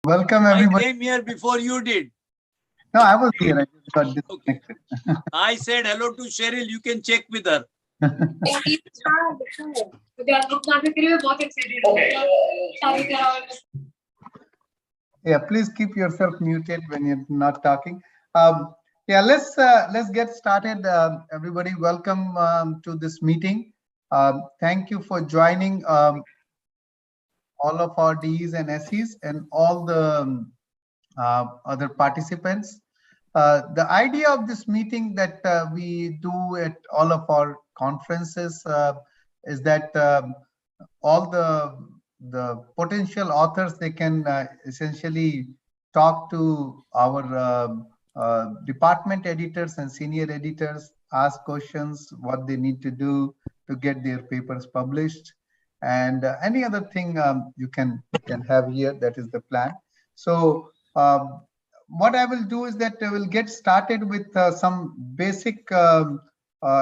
Welcome I everybody. came here before you did. No, I was here. I just got disconnected. Okay. I said hello to Cheryl. You can check with her. Yeah, please keep yourself muted when you're not talking. Yeah, let's get started. Everybody, welcome to this meeting. Thank you for joining all of our Ds and SEs and all the other participants. The idea of this meeting that we do at all of our conferences is that all the potential authors, they can essentially talk to our department editors and senior editors, ask questions, what they need to do to get their papers published, and any other thing you can have here. That is the plan. So what I will do is that I will get started with some basic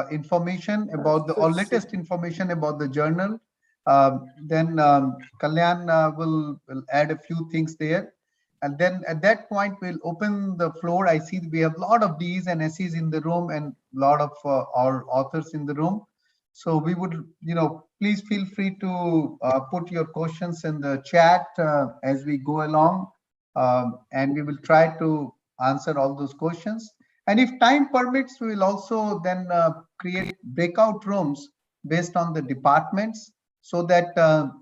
information about or latest information about the journal. Then Kalyan will add a few things there. And then at that point, we'll open the floor. I see we have a lot of Ds and Cs in the room and a lot of our authors in the room. So we would, please feel free to put your questions in the chat as we go along. And we will try to answer all those questions. And if time permits, we will also then create breakout rooms based on the departments so that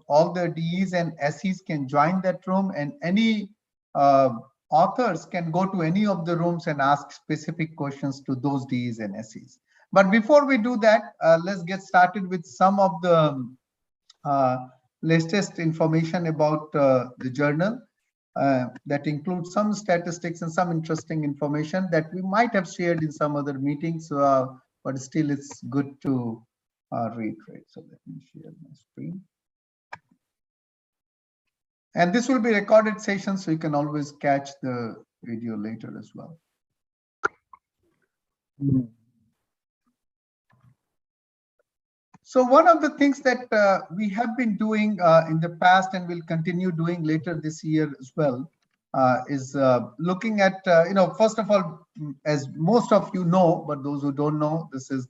all the Ds and SEs can join that room, and any authors can go to any of the rooms and ask specific questions to those Ds and SEs. But before we do that, let's get started with some of the latest information about the journal. That includes some statistics and some interesting information that we might have shared in some other meetings, but still it's good to reiterate. So let me share my screen. And this will be a recorded session, so you can always catch the video later as well. So one of the things that we have been doing in the past and will continue doing later this year as well is looking at, first of all, as most of you know, but those who don't know, this is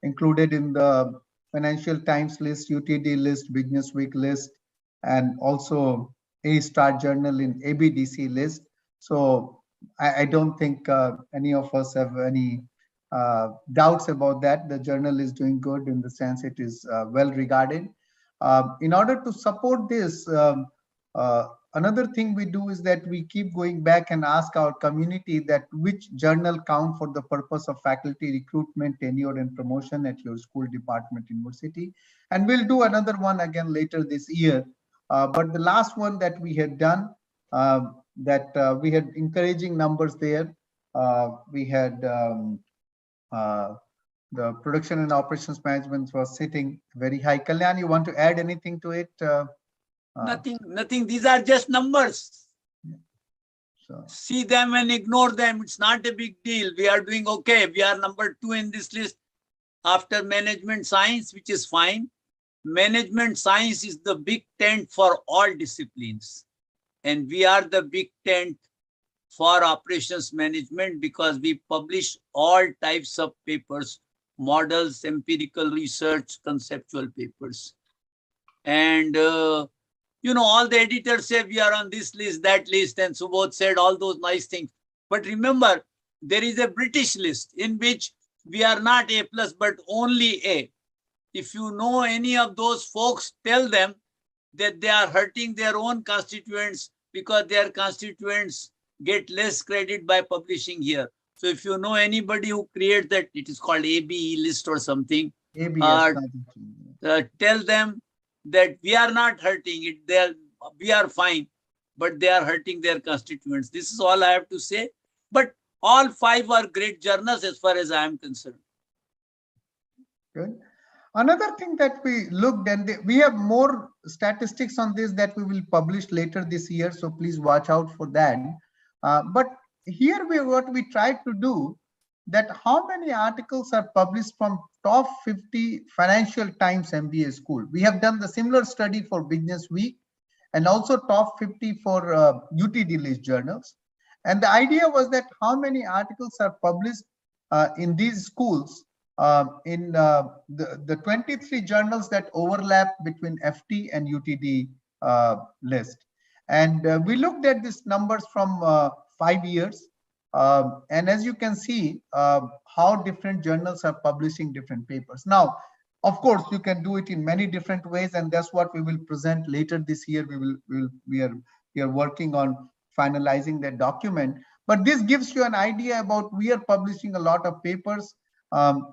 included in the Financial Times list, UTD list, Business Week list, and also A-Star Journal in ABDC list. So I don't think any of us have any doubts about that. The journal is doing good in the sense it is well regarded. In order to support this, another thing we do is that we keep going back and ask our community that which journal count for the purpose of faculty recruitment, tenure, and promotion at your school, department, university. And we'll do another one again later this year. But the last one that we had done, we had encouraging numbers there. We had the production and operations management was sitting very high. Kalyan, you want to add anything to it? Nothing. These are just numbers. Yeah. So. See them and ignore them. It's not a big deal. We are doing okay. We are number 2 in this list after management science, which is fine. Management science is the big tent for all disciplines. And we are the big tent for operations management because we publish all types of papers, models, empirical research, conceptual papers. And, all the editors say we are on this list, that list, and Subodh said all those nice things. But remember, there is a British list in which we are not A+, but only A. If you know any of those folks, tell them that they are hurting their own constituents because their constituents get less credit by publishing here. So if you know anybody who creates that, it is called ABE list or something, tell them that we are not hurting it. We are fine, but they are hurting their constituents. This is all I have to say. But all 5 are great journals as far as I am concerned. Good. Another thing that we looked, and we have more statistics on this that we will publish later this year, so please watch out for that. But here what we tried to do, that how many articles are published from top 50 Financial Times MBA school. We have done the similar study for Business Week, and also top 50 for UTD list journals. And the idea was that how many articles are published in these schools in the 23 journals that overlap between FT and UTD list. And we looked at these numbers from 5 years. And as you can see, how different journals are publishing different papers. Now, of course, you can do it in many different ways, and that's what we will present later this year. We are working on finalizing that document. But this gives you an idea about we are publishing a lot of papers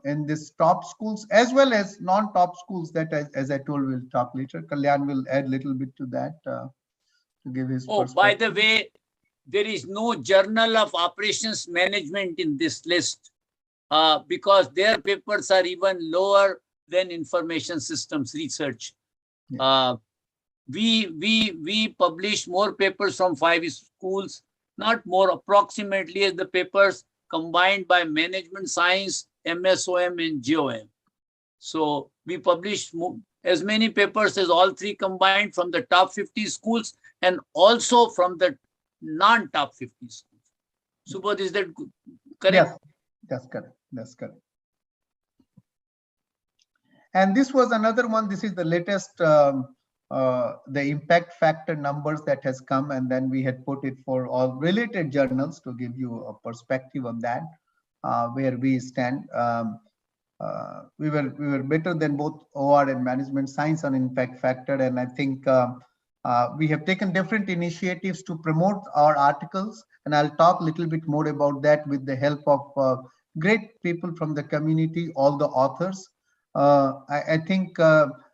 in this top schools as well as non-top schools that, as I told, we'll talk later. Kalyan will add a little bit to that to give his Oh, perspective. by the way, there is no Journal of Operations Management in this list because their papers are even lower than Information Systems Research. Yeah. We publish more papers from 5 schools, not more, approximately as the papers combined by Management Science, MSOM, and GOM. So we publish as many papers as all three combined from the top 50 schools and also from the non-top 50 schools. Subodh, is that correct? Yes, that's correct. That's correct. And this was another one. This is the latest, the impact factor numbers that has come, and then we had put it for all related journals to give you a perspective on that, where we stand. We were better than both OR and management science on impact factor, and I think we have taken different initiatives to promote our articles, and I'll talk a little bit more about that with the help of great people from the community, all the authors. I think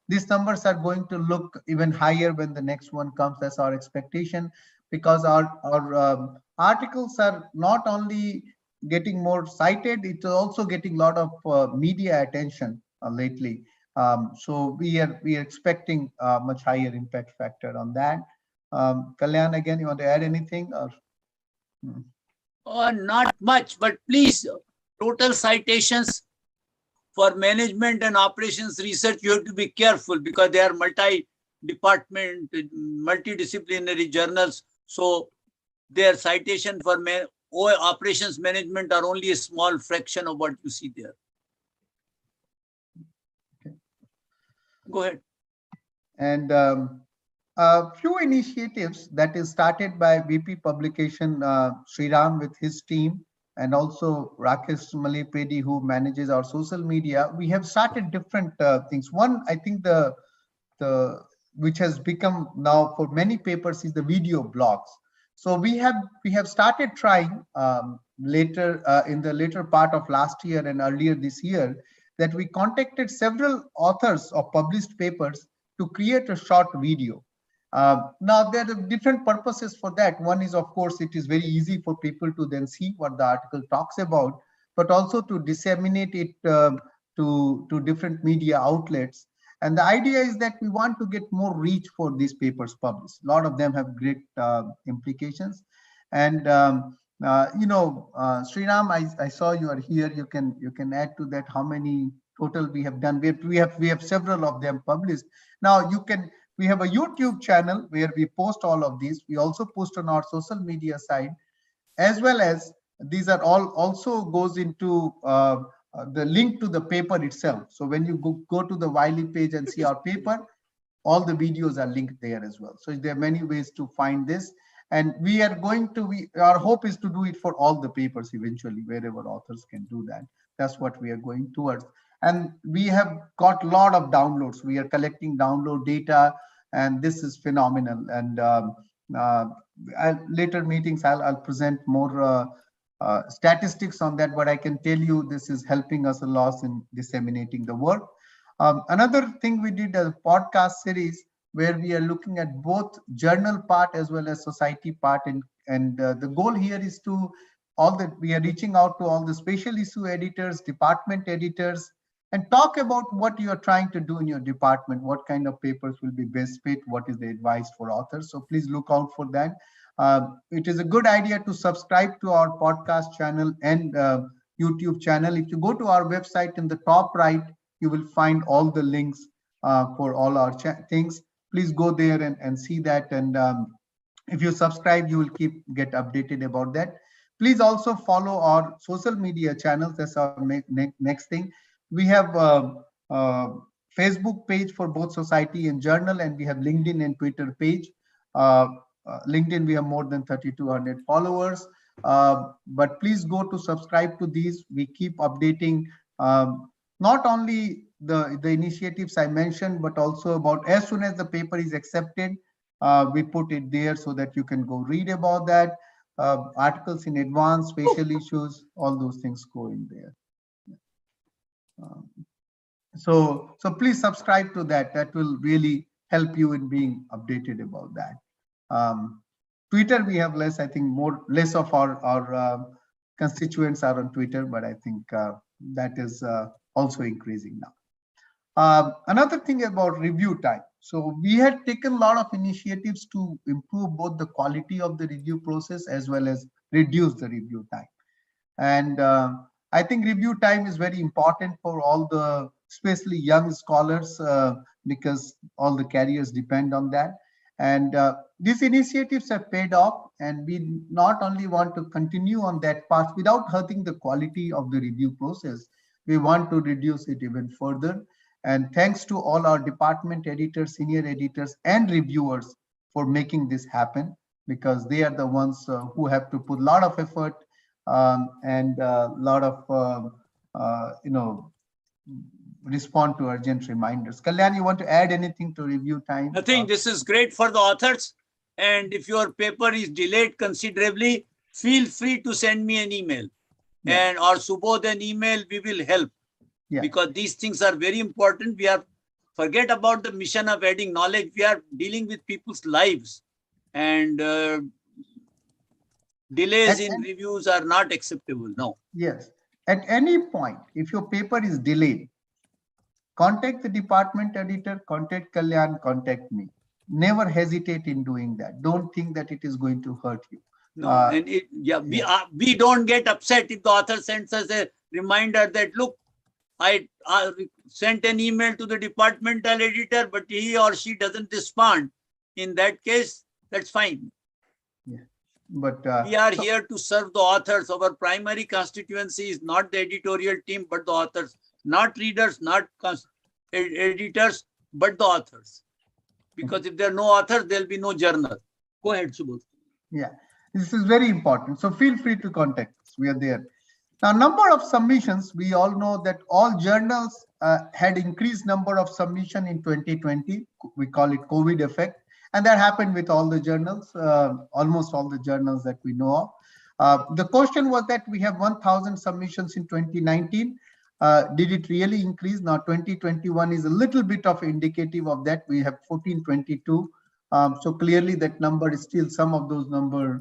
these numbers are going to look even higher when the next one comes. That's our expectation, because our articles are not only getting more cited, it's also getting a lot of media attention lately. So we are expecting a much higher impact factor on that. Kalyan, again, you want to add anything? Or? Not much, but please, total citations for management and operations research, you have to be careful because they are multi-department, multidisciplinary journals. So their citation for operations management are only a small fraction of what you see there. Okay. Go ahead. And a few initiatives that is started by VP Publication Sriram with his team, and also Rakesh Malipedi, who manages our social media. We have started different things. One, I think the which has become now for many papers is the video blogs. So we have started trying later in the later part of last year and earlier this year, that we contacted several authors of published papers to create a short video. Now there are different purposes for that. One is, of course, it is very easy for people to then see what the article talks about, but also to disseminate it to different media outlets. And the idea is that we want to get more reach for these papers published. A lot of them have great implications. And Sriram, I saw you are here. You can add to that how many total we have done. We have several of them published. Now we have a YouTube channel where we post all of these. We also post on our social media side, as well as these are all also goes into the link to the paper itself. So when you go to the Wiley page and see our paper, all the videos are linked there as well. So there are many ways to find this. And we are going to, our hope is to do it for all the papers eventually, wherever authors can do that. That's what we are going towards. And we have got a lot of downloads. We are collecting download data, and this is phenomenal. And later meetings, I'll present more statistics on that, but I can tell you this is helping us a lot in disseminating the work. Another thing we did a podcast series where we are looking at both journal part as well as society part, and the goal here is to we are reaching out to all the special issue editors, department editors, and talk about what you are trying to do in your department, what kind of papers will be best fit, what is the advice for authors. So please look out for that. It is a good idea to subscribe to our podcast channel and YouTube channel. If you go to our website, in the top right, you will find all the links for all our things. please go there and see that. And if you subscribe, you will get updated about that. Please also follow our social media channels. That's our next thing. We have uh, Facebook page for both society and journal, and we have LinkedIn and Twitter page. Uh, LinkedIn, we have more than 3,200 followers. But please go to subscribe to these. We keep updating not only the initiatives I mentioned, but also about as soon as the paper is accepted, we put it there so that you can go read about that. Articles in advance, spatial issues, all those things go in there. Um, so please subscribe to that. That will really help you in being updated about that. Twitter, we have less, I think less of our constituents are on Twitter, but I think that is also increasing now. Another thing about review time. So we had taken a lot of initiatives to improve both the quality of the review process as well as reduce the review time. And I think review time is very important for all the, especially young scholars, because all the careers depend on that. And these initiatives have paid off, and we not only want to continue on that path without hurting the quality of the review process, we want to reduce it even further. And thanks to all our department editors, senior editors, and reviewers for making this happen, because they are the ones who have to put a lot of effort and a lot of, respond to urgent reminders. Kalyan, you want to add anything to review time? Nothing. This is great for the authors. And if your paper is delayed considerably, feel free to send me an email. Yeah. And or Subodh an email, we will help. Yeah. Because these things are very important. We are forget about the mission of adding knowledge. We are dealing with people's lives, and delays in reviews are not acceptable. No. Yes. At any point, if your paper is delayed, contact the department editor, contact Kalyan, contact me. Never hesitate in doing that. Don't think that it is going to hurt you. No, and we don't get upset if the author sends us a reminder that, look, I sent an email to the departmental editor, but he or she doesn't respond. In that case, that's fine. Yeah. But we are here to serve the authors. Our primary constituency is not the editorial team, but the authors. Not readers, not editors, but the authors. Because if there are no authors, there'll be no journal. Go ahead, Subodh. Yeah, this is very important. So feel free to contact us. We are there. Now, number of submissions, we all know that all journals had increased number of submission in 2020. We call it COVID effect. And that happened with all the journals, almost all the journals that we know of. The question was that we have 1,000 submissions in 2019. Did it really increase? Now, 2021 is a little bit of indicative of that. We have 1422. So clearly that number is still, some of those numbers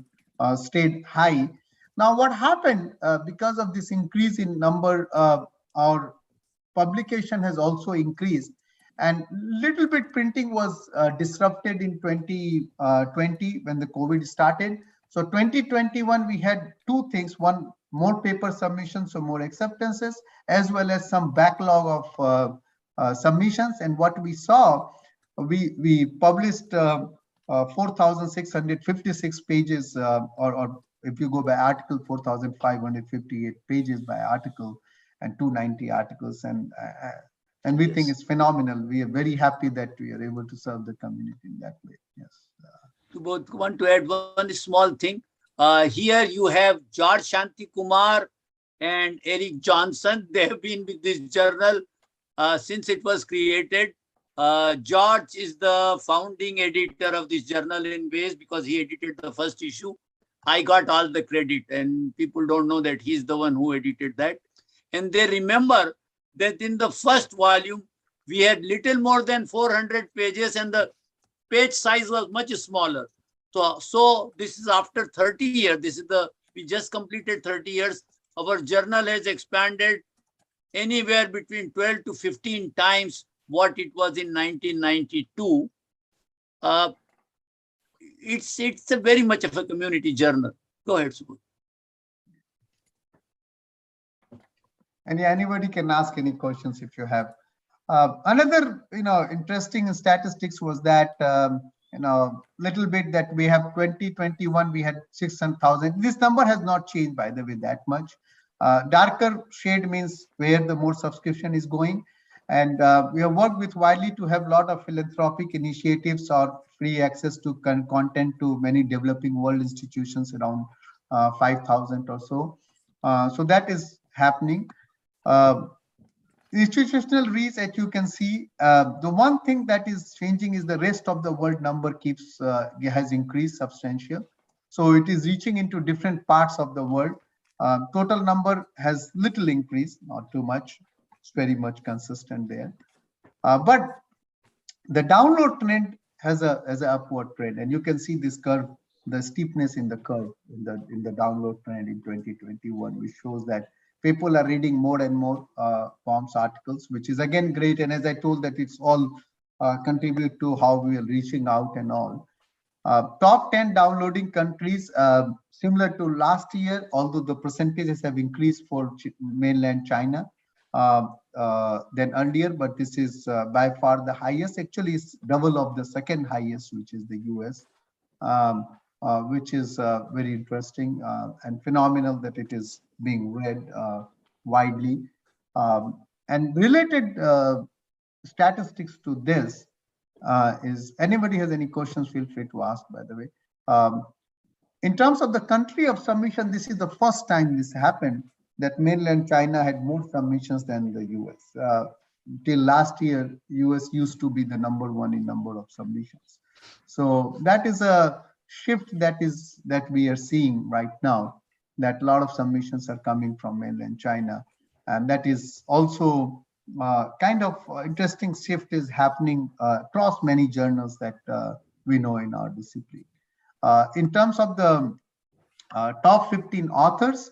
stayed high. Now, what happened because of this increase in number, our publication has also increased, and little bit printing was disrupted in 2020 when the COVID started. So 2021, we had two things: one, more paper submissions, so more acceptances, as well as some backlog of submissions. And what we saw, we published 4,656 pages, or if you go by article, 4,558 pages by article, and 290 articles. And we think it's phenomenal. We are very happy that we are able to serve the community in that way. Yes. Both want to add one small thing. Here you have George Shanti Kumar and Eric Johnson. They have been with this journal since it was created. George is the founding editor of this journal in ways, because he edited the first issue. I got all the credit, and people don't know that he's the one who edited that. And they remember that in the first volume, we had little more than 400 pages, and the page size was much smaller. So this is after 30 years. We just completed 30 years. Our journal has expanded anywhere between 12 to 15 times what it was in 1992. It's a very much of a community journal. Go ahead, Subodh. And anybody can ask any questions if you have. Another, interesting statistics was that, little bit that we have 2021, we had 600,000. This number has not changed, by the way, that much. Darker shade means where the more subscription is going. And we have worked with Wiley to have a lot of philanthropic initiatives or free access to content to many developing world institutions, around 5,000 or so. So that is happening. Institutional reach, as you can see, the one thing that is changing is the rest of the world number has increased substantial. So it is reaching into different parts of the world. Total number has little increase, not too much. It's very much consistent there. But the download trend has an upward trend, and you can see this curve, the steepness in the curve in the download trend in 2021, which shows that people are reading more and more POMS articles, which is again great. And as I told, that it's all contribute to how we are reaching out and all. Top 10 downloading countries, similar to last year, although the percentages have increased for mainland China than earlier, but this is by far the highest. Actually, it's double of the second highest, which is the US, which is very interesting and phenomenal that it is being read widely. And related statistics to this is, anybody has any questions, feel free to ask, by the way. In terms of the country of submission, this is the first time this happened, that mainland China had more submissions than the US. Till last year, US used to be the #1 in number of submissions. So that is a shift that we are seeing right now, that a lot of submissions are coming from mainland China. And that is also kind of interesting shift is happening across many journals that we know in our discipline. In terms of the top 15 authors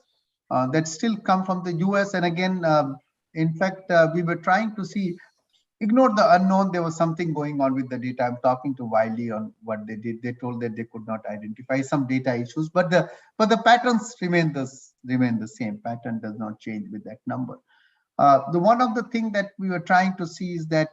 that still come from the US, and again, in fact, we were trying to see, ignore the unknown, there was something going on with the data. I'm talking to Wiley on what they did. They told that they could not identify some data issues, but the patterns remain the same. Pattern does not change with that number. The one of the thing that we were trying to see is that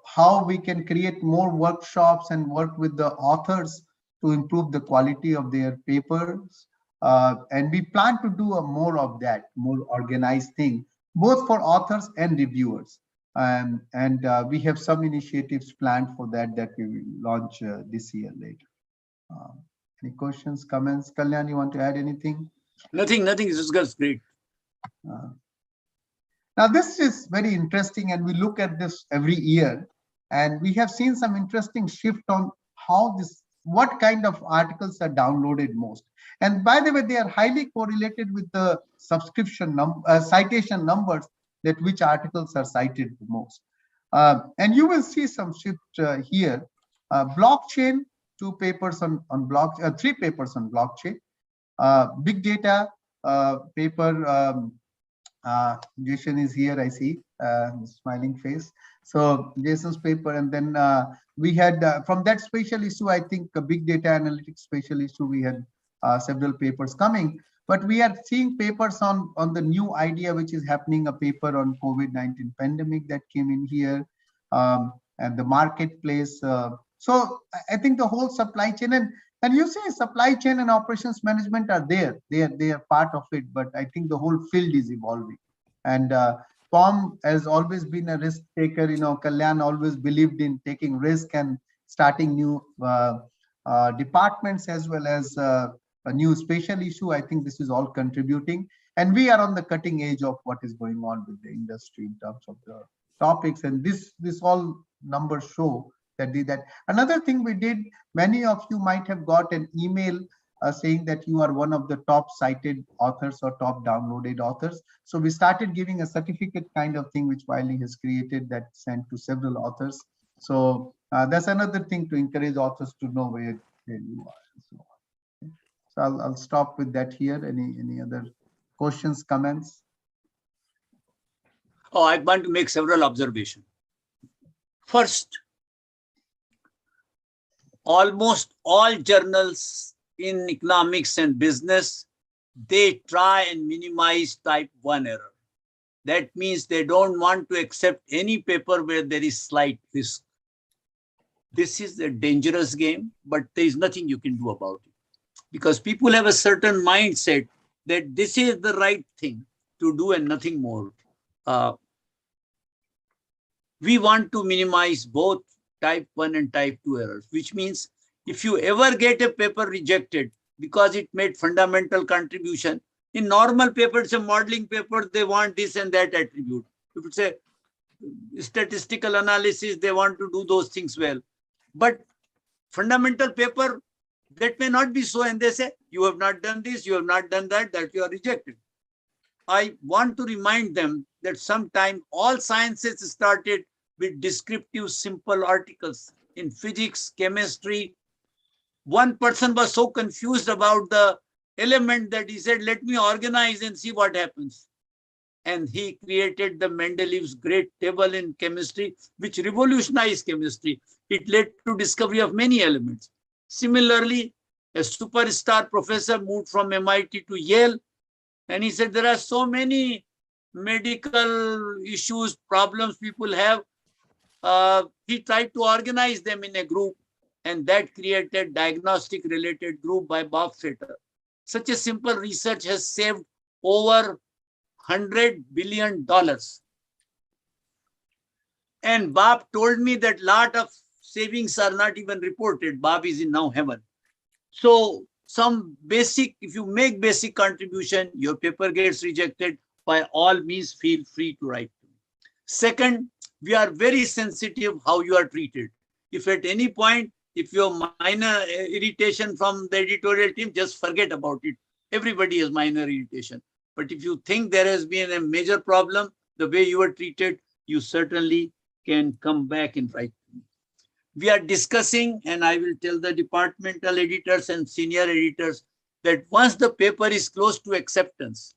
how we can create more workshops and work with the authors to improve the quality of their papers. And we plan to do more of that, more organized thing, both for authors and reviewers. And we have some initiatives planned for that we will launch this year later. Any questions, comments? Kalyan, you want to add anything? Nothing. This is great. Now, this is very interesting, and we look at this every year, and we have seen some interesting shift on what kind of articles are downloaded most. And by the way, they are highly correlated with the subscription citation numbers, that which articles are cited the most. And you will see some shift here. Blockchain, 3 papers on blockchain. Big data paper. Jason is here, I see, smiling face. So Jason's paper, and then we had from that special issue, I think a big data analytics special issue, we had several papers coming. But we are seeing papers on the new idea, which is happening, a paper on COVID-19 pandemic that came in here, and the marketplace. So I think the whole supply chain, and you say supply chain and operations management are there. They are part of it, but I think the whole field is evolving. And POM has always been a risk taker. Kalyan always believed in taking risk and starting new departments, as well as a new special issue. I think this is all contributing, and we are on the cutting edge of what is going on with the industry in terms of the topics. And this all numbers show that that. Another thing we did, many of you might have got an email saying that you are one of the top cited authors or top downloaded authors. So we started giving a certificate kind of thing, which Wiley has created, that sent to several authors. So that's another thing to encourage authors to know where you are. So I'll stop with that here. Any other questions, comments? Oh, I want to make several observations. First, almost all journals in economics and business, they try and minimize type 1 error. That means they don't want to accept any paper where there is slight risk. This is a dangerous game, but there is nothing you can do about it, because people have a certain mindset that this is the right thing to do and nothing more. We want to minimize both type 1 and type 2 errors, which means if you ever get a paper rejected because it made fundamental contribution, in normal paper, it's a modeling paper, they want this and that attribute. If it's a statistical analysis, they want to do those things well. But fundamental paper, that may not be so, and they say, you have not done this, you have not done that, that you are rejected. I want to remind them that sometime all sciences started with descriptive, simple articles. In physics, chemistry, one person was so confused about the element that he said, let me organize and see what happens. And he created the Mendeleev's great table in chemistry, which revolutionized chemistry. It led to discovery of many elements. Similarly, a superstar professor moved from MIT to Yale, and he said, there are so many medical issues, problems people have. He tried to organize them in a group, and that created diagnostic related group by Bob Fetter. Such a simple research has saved over $100 billion. And Bob told me that lot of savings are not even reported. Bob is in now heaven. So some basic, if you make basic contribution, your paper gets rejected, by all means, feel free to write to me. Second, we are very sensitive how you are treated. If at any point, if your minor irritation from the editorial team, just forget about it. Everybody has minor irritation. But if you think there has been a major problem, the way you were treated, you certainly can come back and write to me. We are discussing, and I will tell the departmental editors and senior editors that once the paper is close to acceptance,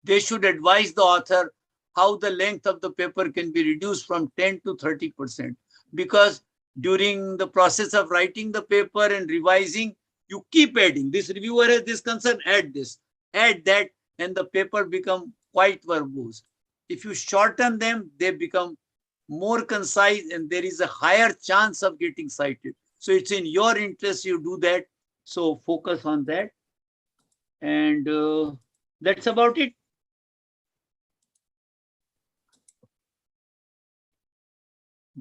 they should advise the author how the length of the paper can be reduced from 10 to 30%. Because during the process of writing the paper and revising, you keep adding. This reviewer has this concern, add this, add that, and the paper become quite verbose. If you shorten them, they become more concise, and there is a higher chance of getting cited. So it's in your interest you do that. So focus on that. And that's about it.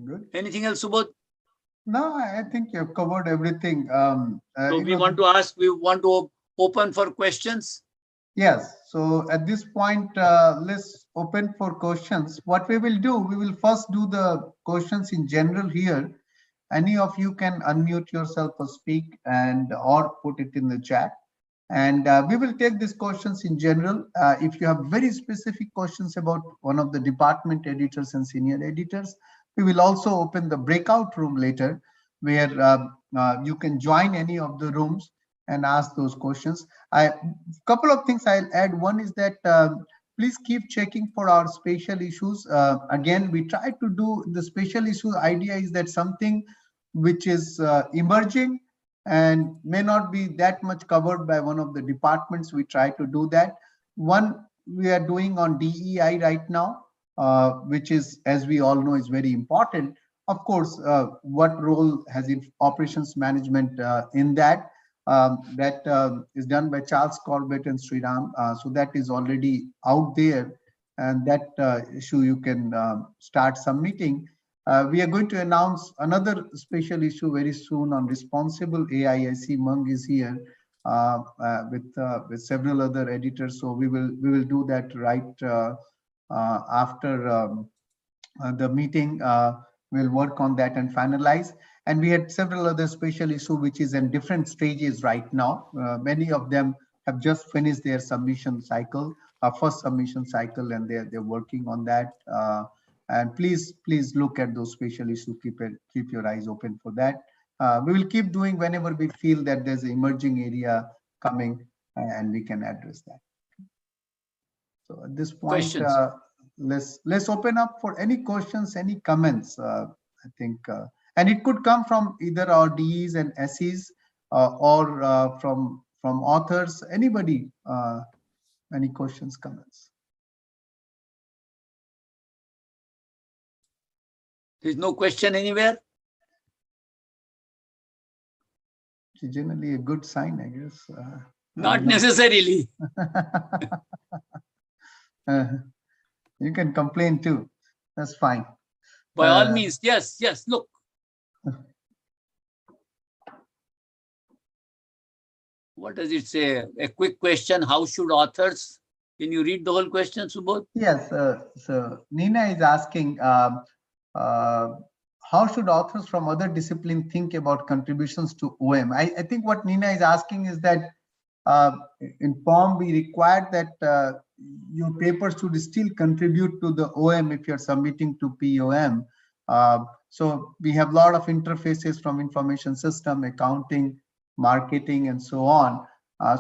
Good. Anything else, Subodh? No, I think you've covered everything. So we want to open for questions. Yes. So at this point, let's open for questions. What we will do, we will first do the questions in general here. Any of you can unmute yourself or speak and or put it in the chat. And we will take these questions in general. If you have very specific questions about one of the department editors and senior editors, we will also open the breakout room later, where you can join any of the rooms and ask those questions. A couple of things I'll add. One is that please keep checking for our special issues. Again, we try to do the special issue. Idea is that something which is emerging and may not be that much covered by one of the departments, we try to do that. One we are doing on DEI right now, which is, as we all know, is very important. Of course, what role has operations management in that? That is done by Charles Corbett and Sriram. So that is already out there, and that issue you can start submitting. We are going to announce another special issue very soon on responsible AI. I see Mung is here with several other editors. So we will do that right after the meeting. We'll work on that and finalize. And we had several other special issues which is in different stages right now. Many of them have just finished their submission cycle, first submission cycle, and they're working on that. And please look at those special issues. Keep your eyes open for that. We will keep doing whenever we feel that there's an emerging area coming, and we can address that. So at this point, let's open up for any questions, any comments. I think, and it could come from either our DEs and SEs or from authors. Anybody? Any questions, comments? There's no question anywhere. It's generally a good sign, I guess. Not necessarily. Uh, you can complain too. That's fine. By all means, yes, yes. Look. What does it say? A quick question. How should authors? Can you read the whole question, Subodh? Yes. So Nina is asking, uh, how should authors from other disciplines think about contributions to OM? I think what Nina is asking is that uh, in POM, we require that your papers should still contribute to the OM if you're submitting to POM. So we have a lot of interfaces from information system, accounting, marketing, and so on.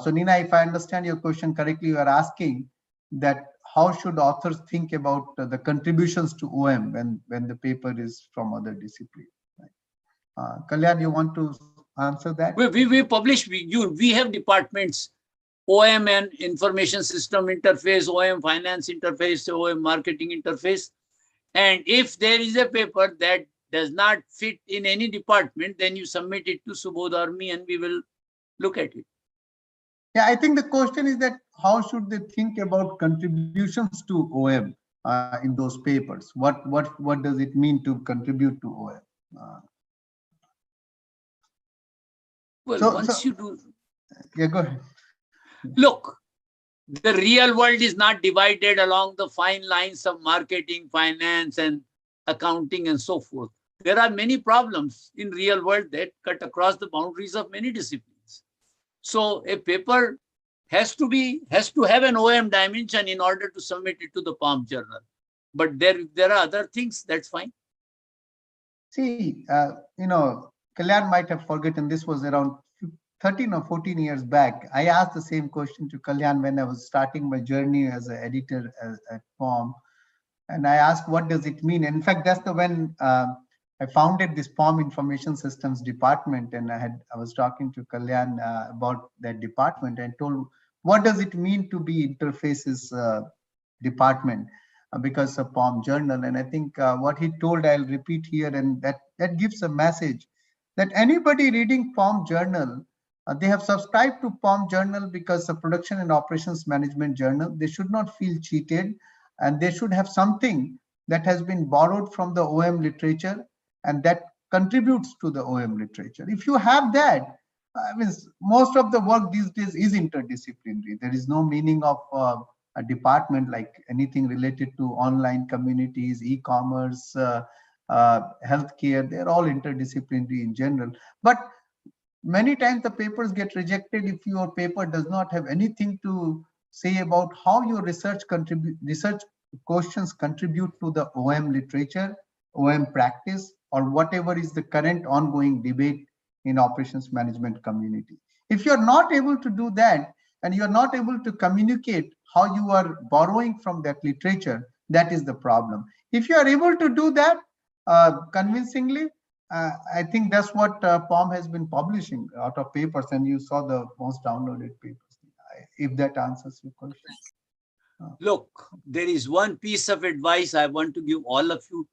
So Nina, if I understand your question correctly, you are asking that how should authors think about the contributions to OM when the paper is from other discipline? Kalyan, you want to answer that? We publish, we have departments, OM and information system interface, OM finance interface, OM marketing interface. And if there is a paper that does not fit in any department, then you submit it to Subodh or me and we will look at it. Yeah, I think the question is that how should they think about contributions to OM in those papers? What does it mean to contribute to OM? Well, once you do, yeah, go ahead. Look, the real world is not divided along the fine lines of marketing, finance, and accounting, and so forth. There are many problems in real world that cut across the boundaries of many disciplines. So a paper has to have an OM dimension in order to submit it to the POM journal. But there are other things, that's fine. See, Kalyan might have forgotten, this was around 13 or 14 years back. I asked the same question to Kalyan when I was starting my journey as an editor at POM. And I asked, what does it mean? And in fact, that's when I founded this POM Information Systems department, and I was talking to Kalyan about that department and told, what does it mean to be interfaces department because of POM journal? And I think what he told, I'll repeat here, and that gives a message that anybody reading POM journal, they have subscribed to POM journal because of production and operations management journal. They should not feel cheated, and they should have something that has been borrowed from the OM literature and that contributes to the OM literature. If you have that, I mean, most of the work these days is interdisciplinary. There is no meaning of a department like anything related to online communities, e-commerce, healthcare. They're all interdisciplinary in general. But many times the papers get rejected if your paper does not have anything to say about how your research questions contribute to the OM literature, OM practice, or whatever is the current ongoing debate in operations management community. If you're not able to do that, and you're not able to communicate how you are borrowing from that literature, that is the problem. If you are able to do that convincingly, I think that's what POM has been publishing out of papers, and you saw the most downloaded papers. If that answers your question. Look, there is one piece of advice I want to give all of you.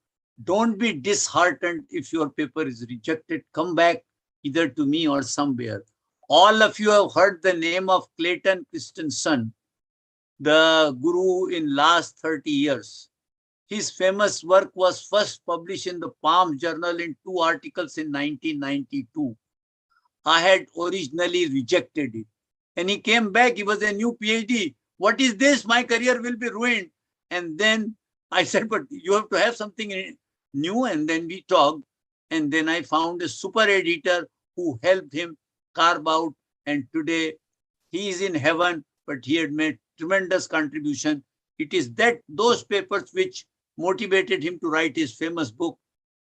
Don't be disheartened if your paper is rejected. Come back either to me or somewhere. All of you have heard the name of Clayton Christensen, the guru in last 30 years. His famous work was first published in the POM journal in 2 articles in 1992. I had originally rejected it. And he came back, he was a new PhD. What is this? My career will be ruined. And then I said, but you have to have something new. And then we talked. And then I found a super editor who helped him carve out. And today he is in heaven, but he had made tremendous contribution. It is those papers which motivated him to write his famous book,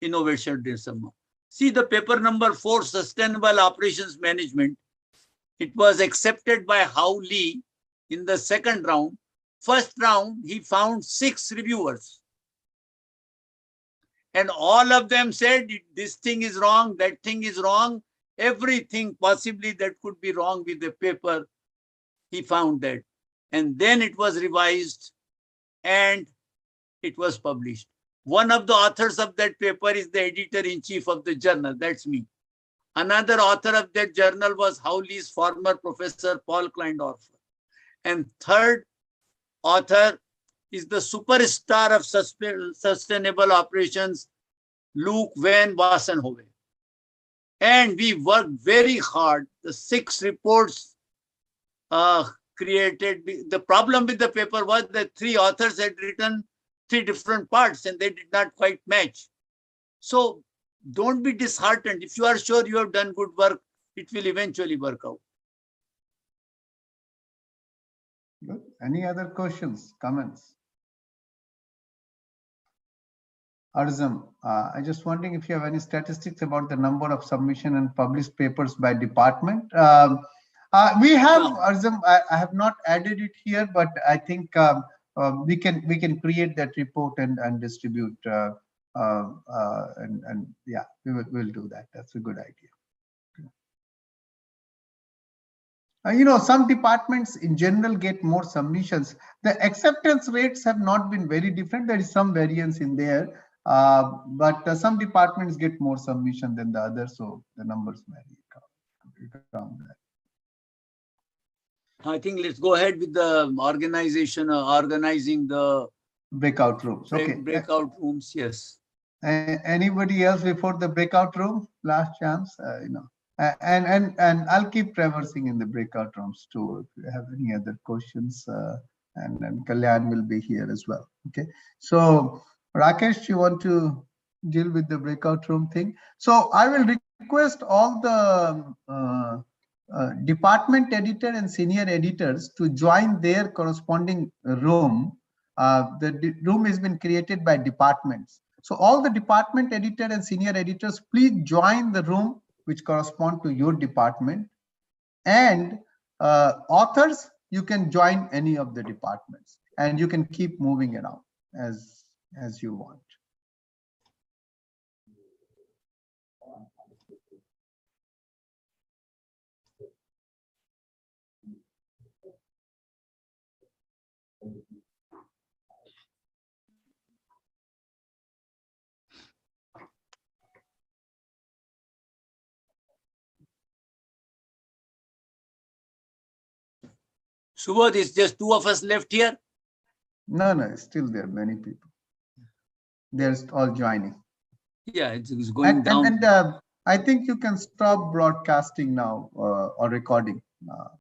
Innovation Disarmament. See the paper number 4, Sustainable Operations Management. It was accepted by Hao Lee in the second round. First round, he found 6 reviewers. And all of them said, this thing is wrong, that thing is wrong. Everything possibly that could be wrong with the paper, he found that. And then it was revised and it was published. One of the authors of that paper is the editor-in-chief of the journal. That's me. Another author of that journal was Howley's former professor, Paul Kleindorfer. And third author is the superstar of sustainable operations, Luke Van Wassenhove. And we worked very hard. The 6 reports created. The problem with the paper was that 3 authors had written 3 different parts and they did not quite match. So don't be disheartened. If you are sure you have done good work, it will eventually work out. Good. Any other questions, comments? Arzam, I just wondering if you have any statistics about the number of submission and published papers by department. We have, Arzam, I have not added it here, but I think we can create that report and distribute. And yeah, we'll do that. That's a good idea. You know, some departments in general get more submissions. The acceptance rates have not been very different. There is some variance in there, but some departments get more submission than the others, so the numbers vary around that. I think let's go ahead with the organizing the breakout rooms. Okay. Breakout rooms, yes. Anybody else before the breakout room? Last chance, you know. And I'll keep traversing in the breakout rooms too. If you have any other questions, and Kalyan will be here as well. Okay. So Rakesh, you want to deal with the breakout room thing? So I will request all the department editor and senior editors to join their corresponding room. The room has been created by departments. So all the department editor and senior editors, please join the room which correspond to your department. And authors, you can join any of the departments and you can keep moving around as you want. Subodh, is just 2 of us left here? No, still there are many people. They're all joining. Yeah, it's going down. And I think you can stop broadcasting now or recording.